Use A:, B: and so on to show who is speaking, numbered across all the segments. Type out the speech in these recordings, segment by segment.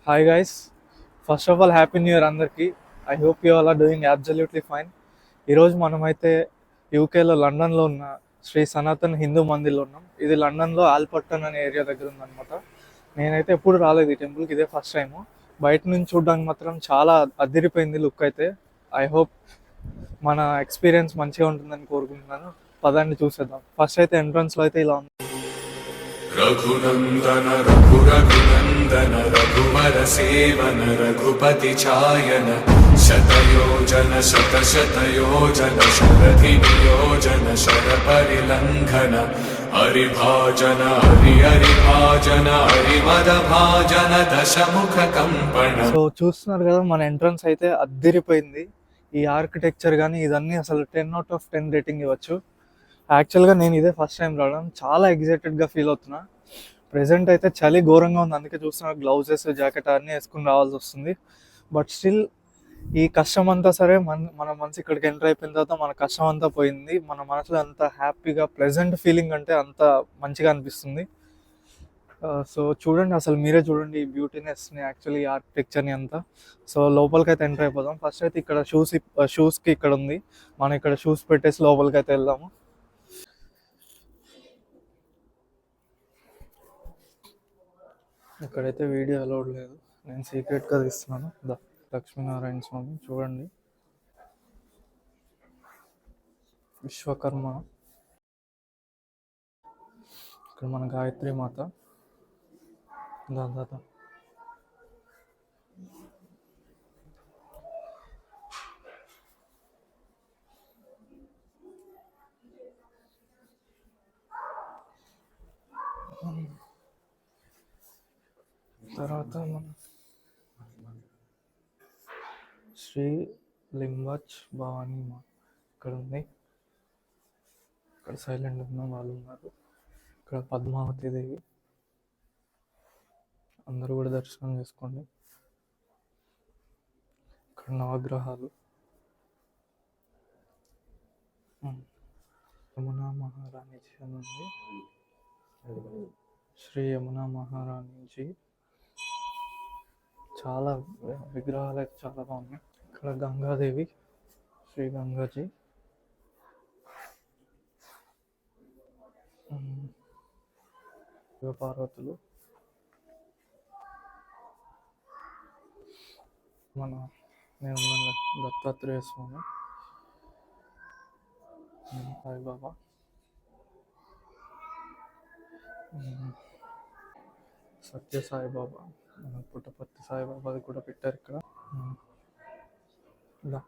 A: Hi guys, first of all happy new year అందరికీ. I hope you all are doing absolutely fine. ఈరోజు మనమైతే యూకేలో లండన్లో ఉన్న శ్రీ సనాతన్ హిందూ మందిర్లో ఉన్నాం. ఇది లండన్లో ఆల్పట్టన్ అనే ఏరియా దగ్గర ఉందన్నమాట. నేనైతే ఎప్పుడు రాలేదు ఈ టెంపుల్కి, ఇదే ఫస్ట్ టైము. బయట నుంచి చూడడానికి మాత్రం చాలా అదిరిపోయింది లుక్ అయితే. ఐ హోప్ మన ఎక్స్పీరియన్స్ మంచిగా ఉంటుందని కోరుకుంటున్నాను. పదండి చూసేద్దాం. ఫస్ట్ అయితే ఎంట్రన్స్లో అయితే ఇలా ఉంది.
B: రఘునందన రఘురఘునందన రఘువర సేవన రఘుపతి ఛాయన శతయోజన శతశతయోజన శరధి నియోజన శరపరిలంఘన హరిభాజన హరిభాజన హరిమద భాజన దశముఖ కంపణ.
A: సో చూస్తున్నారు కదా, మన ఎంట్రన్స్ అయితే అద్దిరిపోయింది. ఈ ఆర్కిటెక్చర్ కానీ ఇదన్నీ అసలు 10/10 రేటింగ్ ఇవ్వచ్చు. యాక్చువల్గా నేను ఇదే ఫస్ట్ టైం రావడం, చాలా ఎగ్జైటెడ్గా ఫీల్ అవుతున్నా. ప్రెజెంట్ అయితే చలి ఘోరంగా ఉంది, అందుకే చూస్తున్నా గ్లౌజెస్ జాకెట్ అన్నీ వేసుకుని రావాల్సి వస్తుంది. బట్ స్టిల్ ఈ కష్టం అంతా సరే, మన మనసు ఇక్కడికి ఎంటర్ అయిపోయిన తర్వాత మన కష్టం అంతా పోయింది. మన మనసులో అంత హ్యాపీగా ప్లెజెంట్ ఫీలింగ్ అంటే అంత మంచిగా అనిపిస్తుంది. సో చూడండి, అసలు మీరే చూడండి ఈ బ్యూటీనెస్ని, యాక్చువల్లీ ఈ ఆర్కిటెక్చర్ని అంతా. సో లోపలికి అయితే ఎంటర్ అయిపోదాం. ఫస్ట్ అయితే ఇక్కడ షూస్కి ఇక్కడ ఉంది, మనం ఇక్కడ షూస్ పెట్టేసి లోపలికి అయితే వెళ్దాము. ఇక్కడైతే వీడియో అలౌడ్ లేదు, నేను సీక్రెట్గా తీస్తున్నాను. లక్ష్మీనారాయణ స్వామి చూడండి, విశ్వకర్మ, ఇక్కడ మన గాయత్రి మాత. దాదా తర్వాత మన శ్రీ లింగచ్ భవానీ మా ఇక్కడ ఉంది. ఇక్కడ సైలెంట్ ఉన్న వాళ్ళు ఉన్నారు. ఇక్కడ పద్మావతి దేవి, అందరూ కూడా దర్శనం చేసుకోండి. ఇక్కడ నవగ్రహాలు, యమునా మహారాణిజీ అని ఉంది. శ్రీ యమునా మహారాణిజీ, చాలా విగ్రహాలు అయితే చాలా బాగున్నాయి. ఇక్కడ గంగాదేవి, శ్రీ గంగాజీ, శివపార్వతులు, మన నేను దత్తాత్రేయ స్వామి, సాయిబాబా, సత్య సాయిబాబా, మన పుట్టపర్తి సాయిబాబాది కూడా పెట్టారు ఇక్కడ. ఇలా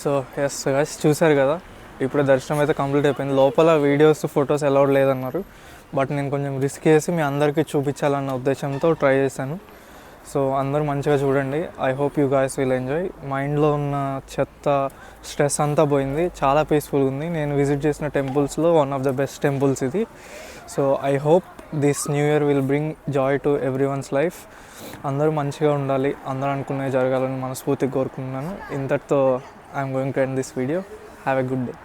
A: సో ఎస్ గైస్, చూసారు కదా, ఇప్పుడు దర్శనం అయితే కంప్లీట్ అయిపోయింది. లోపల వీడియోస్ ఫొటోస్ అలౌడ్ లేదన్నారు, బట్ నేను కొంచెం రిస్క్ చేసి మీ అందరికీ చూపించాలన్న ఉద్దేశంతో ట్రై చేశాను. సో అందరూ మంచిగా చూడండి. I hope you guys will enjoy. మైండ్లో ఉన్న చెత్త స్ట్రెస్ అంతా పోయింది, చాలా పీస్ఫుల్గా ఉంది. నేను విజిట్ చేసిన టెంపుల్స్లో one of the best temples ఇది. So I hope this new year will bring joy to every one's life. అందరూ మంచిగా ఉండాలి, అందరూ అనుకునే జరగాలని మనస్ఫూర్తిగా కోరుకుంటున్నాను. ఇంతటితో I'm going to end this video. Have a good day.